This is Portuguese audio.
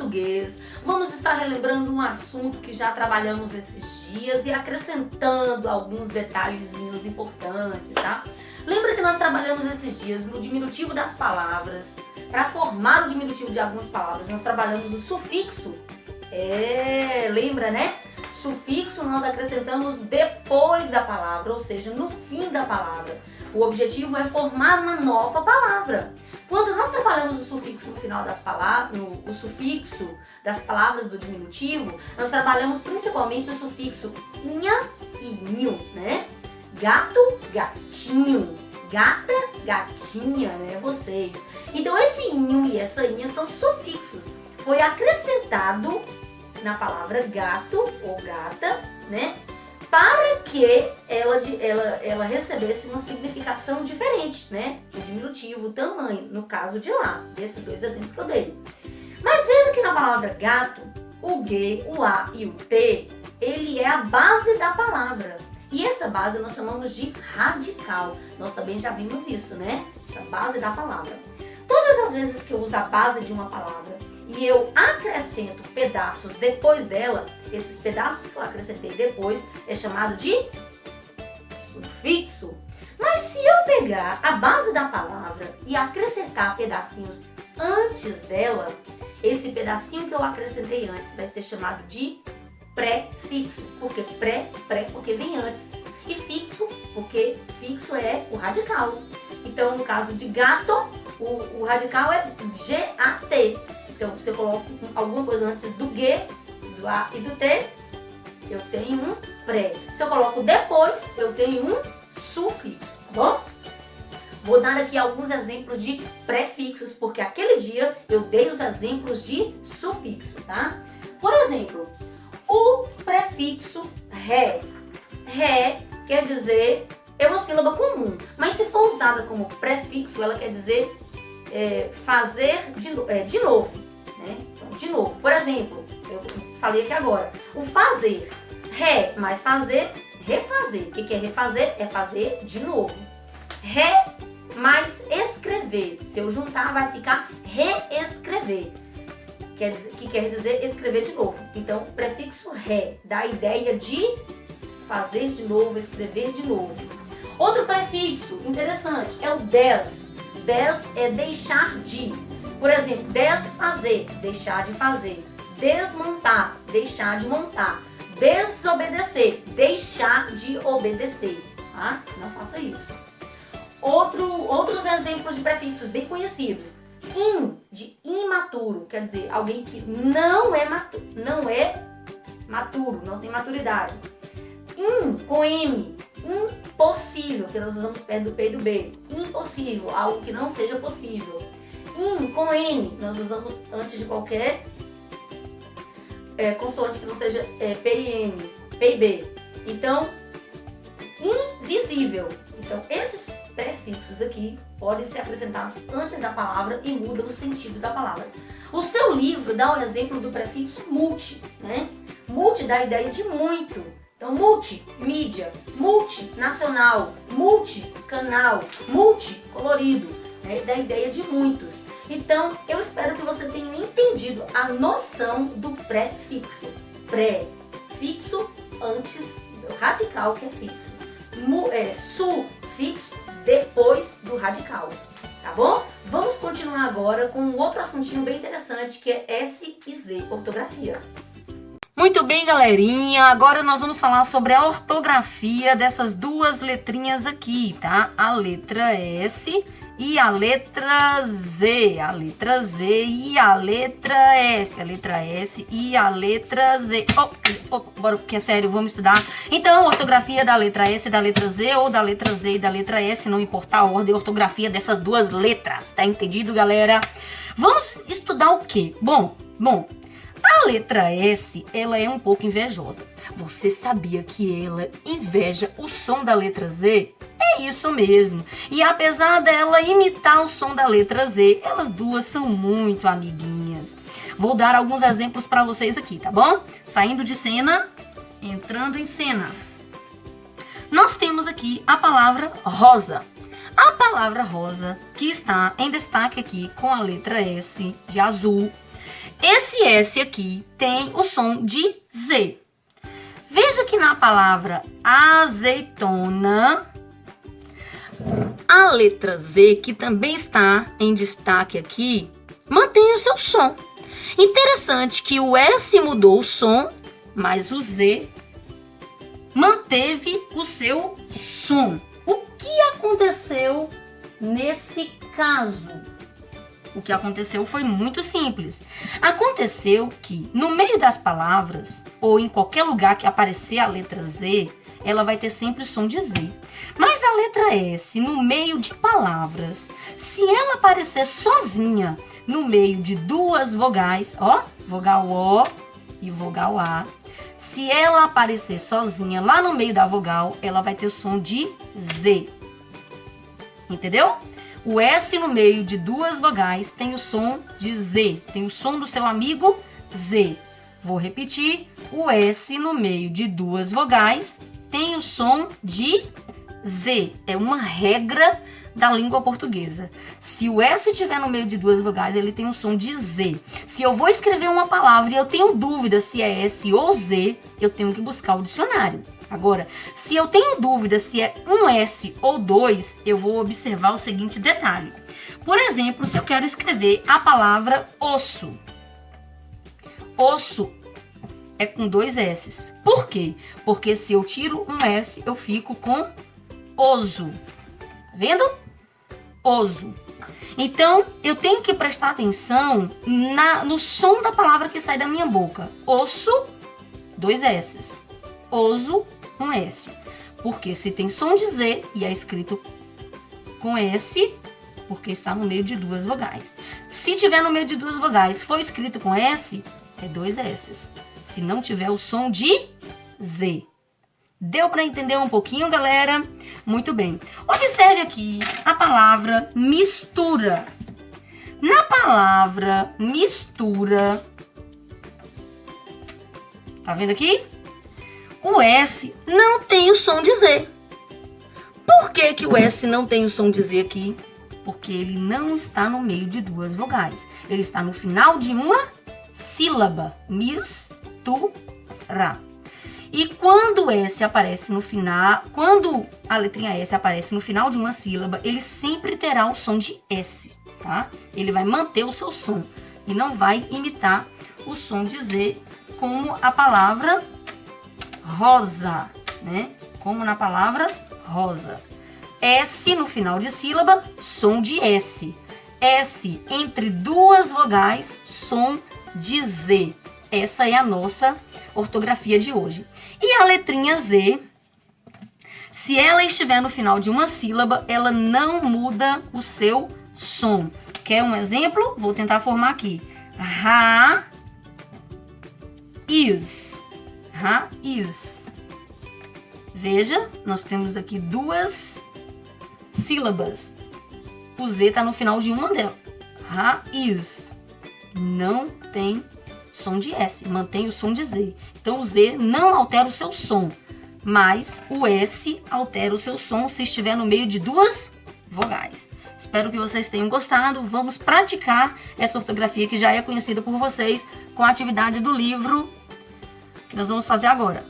português. Vamos estar relembrando um assunto que já trabalhamos esses dias e acrescentando alguns detalhezinhos importantes, tá? Lembra que nós trabalhamos esses dias no diminutivo das palavras. Para formar o diminutivo de algumas palavras, nós trabalhamos o sufixo. Lembra, né? Sufixo nós acrescentamos depois da palavra, ou seja, no fim da palavra. O objetivo é formar uma nova palavra. Quando nós trabalhamos o sufixo no final das palavras, o sufixo das palavras do diminutivo, nós trabalhamos principalmente o sufixo inha e inho, né? Gato, gatinho. Gata, gatinha, né? Vocês. Então esse inho e essa inha são sufixos. Foi acrescentado na palavra gato ou gata, né? Para que ela recebesse uma significação diferente, né? O diminutivo, o tamanho, no caso de lá, desses dois exemplos que eu dei. Mas veja que na palavra gato, o G, o A e o T, ele é a base da palavra. E essa base nós chamamos de radical. Nós também já vimos isso, né? Essa base da palavra. Todas as vezes que eu uso a base de uma palavra e eu acrescento pedaços depois dela, esses pedaços que eu acrescentei depois é chamado de sufixo. Mas se eu pegar a base da palavra e acrescentar pedacinhos antes dela, esse pedacinho que eu acrescentei antes vai ser chamado de prefixo. Porque porque vem antes. E fixo, porque fixo é o radical. Então, no caso de gato, o radical é G-A-T. Então, se eu coloco alguma coisa antes do G, do A e do T, eu tenho um pré. Se eu coloco depois, eu tenho um sufixo, tá bom? Vou dar aqui alguns exemplos de prefixos, porque aquele dia eu dei os exemplos de sufixos, tá? Por exemplo, o prefixo ré. Ré quer dizer, é uma sílaba comum, mas se for usada como prefixo, ela quer dizer fazer de novo. Né? Então, de novo, por exemplo, eu falei aqui agora, o fazer, ré mais fazer, refazer. O que é refazer? É fazer de novo. Ré mais escrever, se eu juntar vai ficar reescrever, que quer dizer escrever de novo. Então, o prefixo ré dá a ideia de fazer de novo, escrever de novo. Outro prefixo interessante é o des. Des é deixar de. Por exemplo, desfazer, deixar de fazer. Desmontar, deixar de montar. Desobedecer, deixar de obedecer. Tá? Não faça isso. Outros exemplos de prefixos bem conhecidos. De imaturo, quer dizer, alguém que não é maturo, não tem maturidade. Com M, impossível, que nós usamos perto do P e do B. Impossível, algo que não seja possível. Com N, nós usamos antes de qualquer consoante que não seja P e M, P e B. Então, invisível. Então, esses prefixos aqui podem ser acrescentados antes da palavra e mudam o sentido da palavra. O seu livro dá o exemplo do prefixo multi, né? Multi dá a ideia de muito. Então, multimídia, multinacional, multicanal, multicolorido, né? Dá a ideia de muitos. Então, eu espero que você tenha entendido a noção do prefixo. Pré-fixo antes do radical, que é fixo. Sufixo depois do radical, tá bom? Vamos continuar agora com um outro assuntinho bem interessante, que é S e Z, ortografia. Muito bem, galerinha, agora nós vamos falar sobre a ortografia dessas duas letrinhas aqui, tá? A letra S e a letra Z, a letra Z e a letra S e a letra Z. Bora, porque é sério, vamos estudar. Então, ortografia da letra S e da letra Z, ou da letra Z e da letra S, não importa a ordem, ortografia dessas duas letras, tá entendido, galera? Vamos estudar o quê? Bom, a letra S, ela é um pouco invejosa. Você sabia que ela inveja o som da letra Z? É isso mesmo. E apesar dela imitar o som da letra Z, elas duas são muito amiguinhas. Vou dar alguns exemplos para vocês aqui, tá bom? Saindo de cena, entrando em cena. Nós temos aqui a palavra rosa. A palavra rosa, que está em destaque aqui com a letra S de azul, Esse S aqui tem o som de Z. Veja que na palavra azeitona, a letra Z, que também está em destaque aqui, mantém o seu som. Interessante que o S mudou o som, mas o Z manteve o seu som. O que aconteceu nesse caso? O que aconteceu foi muito simples. Aconteceu que no meio das palavras, ou em qualquer lugar que aparecer a letra Z, ela vai ter sempre som de Z. Mas a letra S, no meio de palavras, se ela aparecer sozinha no meio de duas vogais, ó, vogal O e vogal A, se ela aparecer sozinha lá no meio da vogal, ela vai ter o som de Z. Entendeu? O S no meio de duas vogais tem o som de Z, tem o som do seu amigo Z. Vou repetir, o S no meio de duas vogais tem o som de Z. É uma regra da língua portuguesa. Se o S estiver no meio de duas vogais, ele tem um som de Z. Se eu vou escrever uma palavra e eu tenho dúvida se é S ou Z, eu tenho que buscar o dicionário. Agora, se eu tenho dúvida se é um S ou dois, eu vou observar o seguinte detalhe. Por exemplo, se eu quero escrever a palavra osso. Osso é com dois S's. Por quê? Porque se eu tiro um S, eu fico com oso. Vendo? Oso. Então, eu tenho que prestar atenção no som da palavra que sai da minha boca. Osso, dois S's. Oso, um S. Porque se tem som de Z e é escrito com S, porque está no meio de duas vogais. Se tiver no meio de duas vogais, for escrito com S, é dois S's. Se não tiver o som de Z. Deu para entender um pouquinho, galera? Muito bem. Observe aqui a palavra mistura. Na palavra mistura, tá vendo aqui? O S não tem o som de Z. Por que que o S não tem o som de Z aqui? Porque ele não está no meio de duas vogais. Ele está no final de uma sílaba. Mistura. E quando o S aparece no final, quando a letrinha S aparece no final de uma sílaba, ele sempre terá o som de S, tá? Ele vai manter o seu som e não vai imitar o som de Z, como a palavra rosa, né? Como na palavra rosa. S no final de sílaba, som de S. S entre duas vogais, som de Z. Essa é a nossa ortografia de hoje. E a letrinha Z, se ela estiver no final de uma sílaba, ela não muda o seu som. Quer um exemplo? Vou tentar formar aqui. Raiz. Raiz. Veja, nós temos aqui duas sílabas. O Z está no final de uma delas. Raiz. Não tem som de S, mantém o som de Z. Então o Z não altera o seu som, mas o S altera o seu som se estiver no meio de duas vogais. Espero que vocês tenham gostado. Vamos praticar essa ortografia que já é conhecida por vocês com a atividade do livro que nós vamos fazer agora.